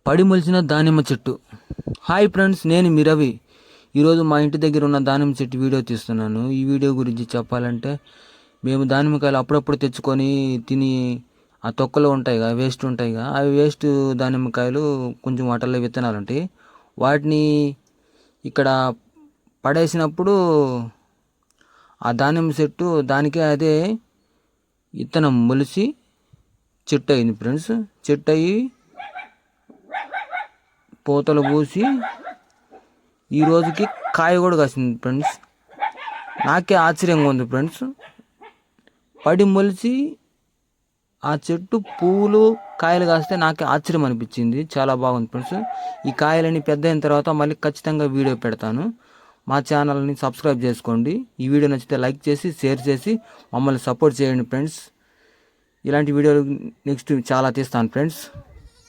పడి మొలిచిన దానిమ్మ చెట్టు. హాయ్ ఫ్రెండ్స్, నేను మీ రవి. ఈరోజు మా ఇంటి దగ్గర ఉన్న దానిమ్మ చెట్టు వీడియో తీస్తున్నాను. ఈ వీడియో గురించి చెప్పాలంటే, మేము దానిమ్మకాయలు అప్పుడప్పుడు తెచ్చుకొని తిని ఆ తొక్కలు ఉంటాయిగా, వేస్ట్ ఉంటాయిగా, అవి వేస్ట్ దానిమ్మకాయలు కొంచెం వాటల్లో విత్తనాలు ఉంటాయి. వాటిని ఇక్కడ పడేసినప్పుడు ఆ దానిమ్మ చెట్టు దానికే అదే విత్తనం మొలిసి చెట్టు అయింది ఫ్రెండ్స్. చెట్టు అయ్యి పూతలు పూసి ఈ రోజుకి కాయ కూడా కాసింది ఫ్రెండ్స్. నాకే ఆశ్చర్యంగా ఉంది ఫ్రెండ్స్. పడి మొలిచి ఆ చెట్టు పువ్వులు కాయలు కాస్తే నాకే ఆశ్చర్యం అనిపించింది. చాలా బాగుంది ఫ్రెండ్స్. ఈ కాయలని పెద్ద అయిన తర్వాత మళ్ళీ ఖచ్చితంగా వీడియో పెడతాను. మా ఛానల్ని సబ్స్క్రైబ్ చేసుకోండి. ఈ వీడియో నచ్చితే లైక్ చేసి షేర్ చేసి మమ్మల్ని సపోర్ట్ చేయండి ఫ్రెండ్స్. ఇలాంటి వీడియోలు నెక్స్ట్ చాలా తీస్తాను ఫ్రెండ్స్.